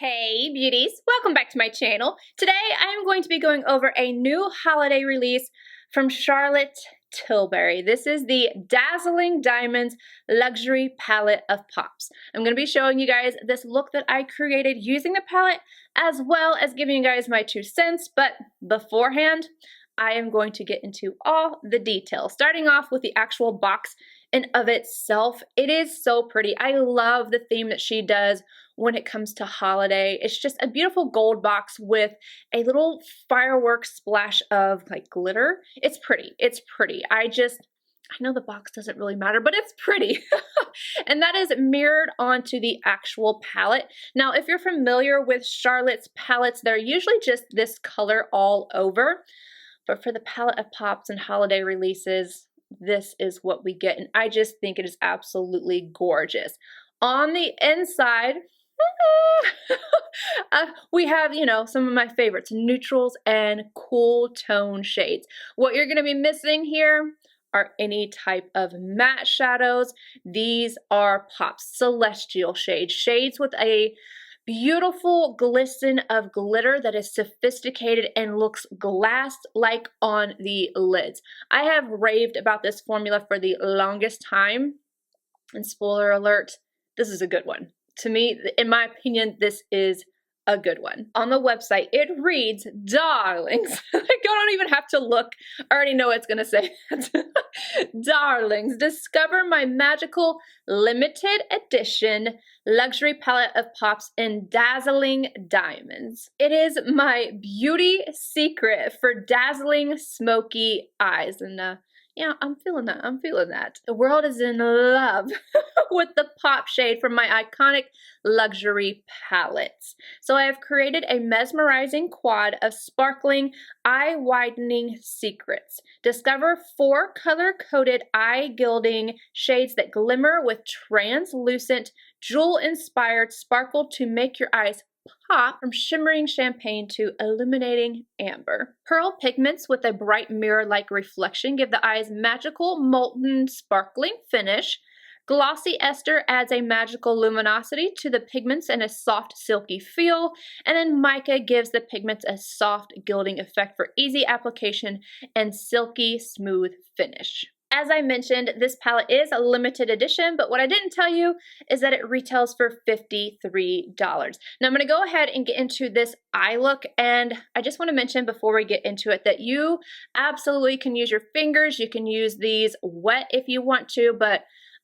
Hey beauties, welcome back to my channel. Today I'm going to be going over a new holiday release from Charlotte Tilbury. This is the Dazzling Diamonds Luxury Palette of Pops. I'm going to be showing you guys this look that I created using the palette, as well as giving you guys my 2 cents, but beforehand, I am going to get into all the details. Starting off with the actual box in of itself, it is so pretty. I love the theme that she does when it comes to holiday. It's just a beautiful gold box with a little fireworks splash of like glitter. It's pretty. It's pretty. I know the box doesn't really matter, but it's pretty. And that is mirrored onto the actual palette. Now, if you're familiar with Charlotte's palettes, they're usually just this color all over. But for the palette of Pops and holiday releases, this is what we get. And I just think it is absolutely gorgeous. On the inside, we have, some of my favorites, neutrals and cool tone shades. What you're going to be missing here are any type of matte shadows. These are Pop's celestial shades, shades with a beautiful glisten of glitter that is sophisticated and looks glass-like on the lids. I have raved about this formula for the longest time, and spoiler alert, this is a good one. To me, in my opinion, this is a good one. On the website, it reads, darlings. I don't even have to look. I already know it's going to say that. Darlings, discover my magical limited edition luxury palette of Pops in dazzling diamonds. It is my beauty secret for dazzling smoky eyes. And yeah, I'm feeling that. I'm feeling that. The world is in love with the Pop shade from my iconic luxury palettes. So I have created a mesmerizing quad of sparkling, eye-widening secrets. Discover 4 color-coded, eye-gilding shades that glimmer with translucent, jewel-inspired sparkle to make your eyes pop, from shimmering champagne to illuminating amber. Pearl pigments with a bright mirror-like reflection give the eyes magical, molten, sparkling finish. Glossy ester adds a magical luminosity to the pigments and a soft, silky feel. And then mica gives the pigments a soft, gilding effect for easy application and silky, smooth finish. As I mentioned, this palette is a limited edition, but what I didn't tell you is that it retails for $53. Now I'm going to go ahead and get into this eye look, and I just want to mention before we get into it that you absolutely can use your fingers. You can use these wet if you want to, but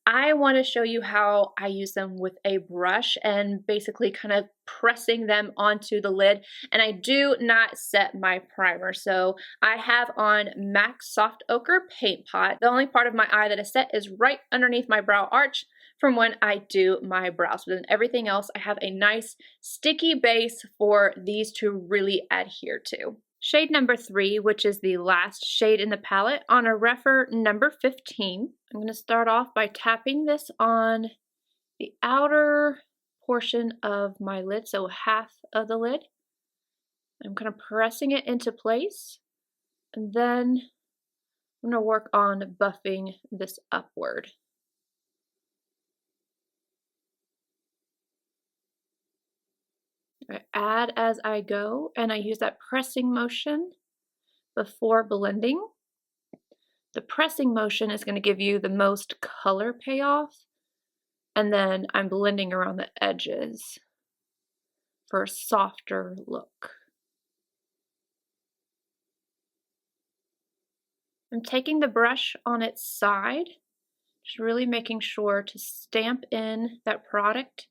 I want to show you how I use them with a brush and basically kind of pressing them onto the lid. And I do not set my primer. So I have on MAC Soft Ochre Paint Pot. The only part of my eye that is set is right underneath my brow arch from when I do my brows. But then everything else, I have a nice sticky base for these to really adhere to. Shade number 3, which is the last shade in the palette, on a Rephr number 15. I'm going to start off by tapping this on the outer portion of my lid, so half of the lid. I'm kind of pressing it into place, and then I'm going to work on buffing this upward. I add as I go, and I use that pressing motion before blending. The pressing motion is going to give you the most color payoff, and then I'm blending around the edges for a softer look. I'm taking the brush on its side, just really making sure to stamp in that product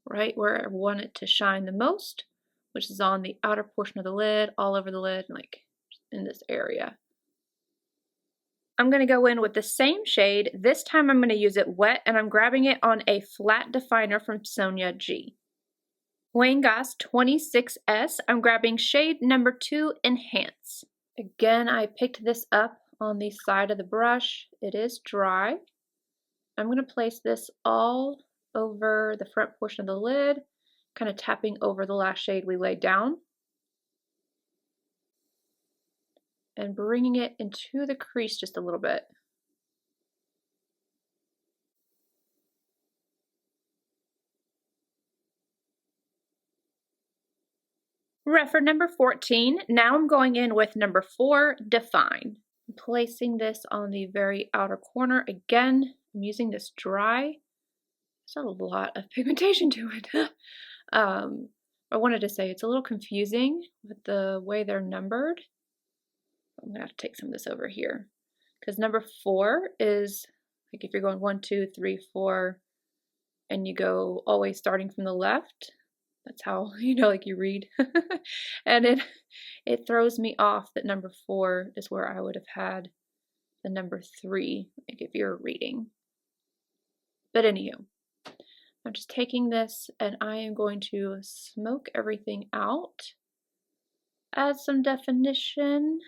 right where I want it to shine the most, which is on the outer portion of the lid, all over the lid, like in this area. I'm going to go in with the same shade. This time I'm going to use it wet, and I'm grabbing it on a flat definer from Sonia G. WANE GOSS 26S, I'm grabbing shade number 2, Enhance. Again, I picked this up on the side of the brush. It is dry. I'm going to place this all over the front portion of the lid, kind of tapping over the last shade we laid down, and bringing it into the crease just a little bit. Reference number 14. Now I'm going in with number 4, Define. I'm placing this on the very outer corner. Again, I'm using this dry. There's a lot of pigmentation to it. I wanted to say it's a little confusing with the way they're numbered. I'm gonna have to take some of this over here because number 4 is like if you're going 1, 2, 3, 4, and you go always starting from the left. That's how, you know, like you read. And it throws me off that number 4 is where I would have had the number 3, like if you're reading. But anywho, I'm just taking this and I am going to smoke everything out. Add some definition.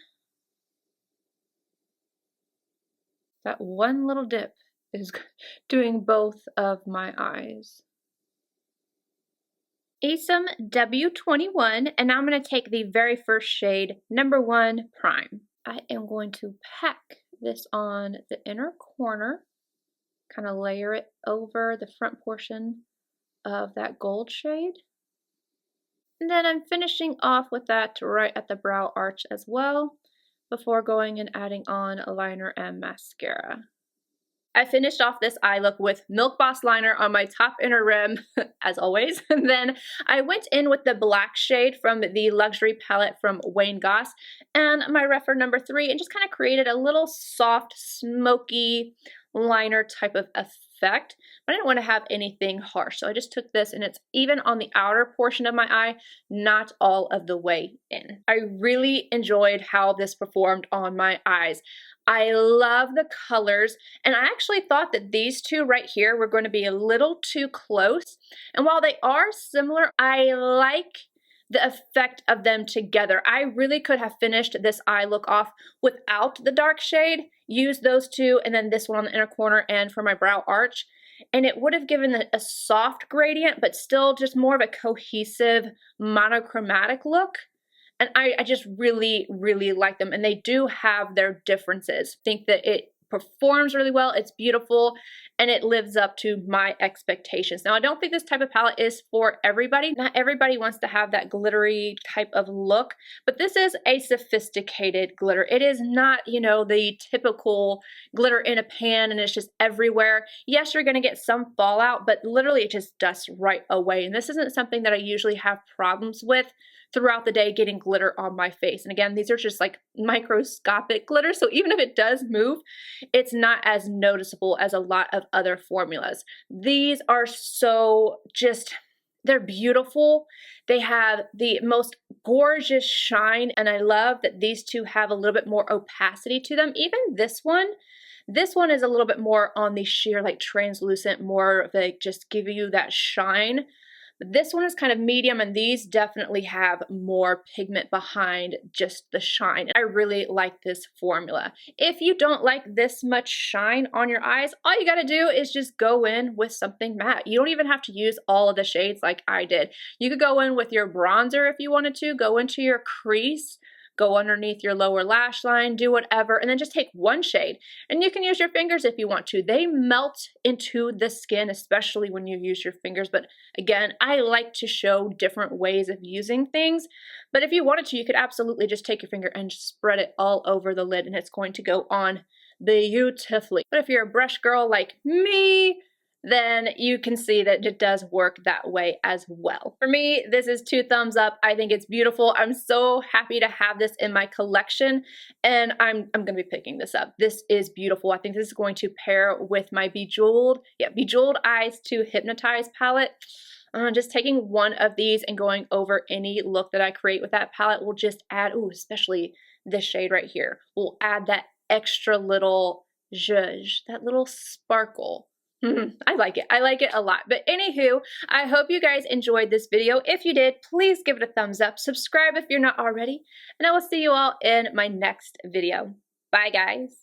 That one little dip is doing both of my eyes. ASOM W21, and now I'm going to take the very first shade, number 1, Prime. I am going to pack this on the inner corner, kind of layer it over the front portion of that gold shade. And then I'm finishing off with that right at the brow arch as well, before going and adding on a liner and mascara. I finished off this eye look with Milk Boss liner on my top inner rim, as always. And then I went in with the black shade from the Luxury palette from WANE GOSS and my reference number 3, and just kind of created a little soft, smoky liner type of effect. But I didn't want to have anything harsh, so I just took this and it's even on the outer portion of my eye, not all of the way in. I really enjoyed how this performed on my eyes. I love the colors, and I actually thought that these two right here were going to be a little too close. And while they are similar, I like the effect of them together. I really could have finished this eye look off without the dark shade, used those two, and then this one on the inner corner and for my brow arch. And it would have given a soft gradient, but still just more of a cohesive monochromatic look. And I just really, really like them. And they do have their differences. I think that it performs really well, it's beautiful, and it lives up to my expectations. Now, I don't think this type of palette is for everybody. Not everybody wants to have that glittery type of look, but this is a sophisticated glitter. It is not, you know, the typical glitter in a pan and it's just everywhere. Yes, you're gonna get some fallout, but literally it just dusts right away. And this isn't something that I usually have problems with throughout the day getting glitter on my face. And again, these are just like microscopic glitter, so even if it does move, it's not as noticeable as a lot of other formulas. These are so just, they're beautiful. They have the most gorgeous shine, and I love that these two have a little bit more opacity to them. Even this one is a little bit more on the sheer, like translucent, more of like just give you that shine. This one is kind of medium, and these definitely have more pigment behind just the shine. I really like this formula. If you don't like this much shine on your eyes, all you gotta do is just go in with something matte. You don't even have to use all of the shades like I did. You could go in with your bronzer if you wanted to, go into your crease, go underneath your lower lash line, do whatever, and then just take one shade. And you can use your fingers if you want to. They melt into the skin, especially when you use your fingers. But again, I like to show different ways of using things. But if you wanted to, you could absolutely just take your finger and just spread it all over the lid, and it's going to go on beautifully. But if you're a brush girl like me, then you can see that it does work that way as well. For me, this is 2 thumbs up. I think it's beautiful. I'm so happy to have this in my collection, and I'm gonna be picking this up. This is beautiful. I think this is going to pair with my Bejeweled Eyes to Hypnotize palette. Just taking one of these and going over any look that I create with that palette will just add, ooh, especially this shade right here, will add that extra little zhuzh, that little sparkle. I like it. I like it a lot. But anywho, I hope you guys enjoyed this video. If you did, please give it a thumbs up. Subscribe if you're not already. And I will see you all in my next video. Bye, guys.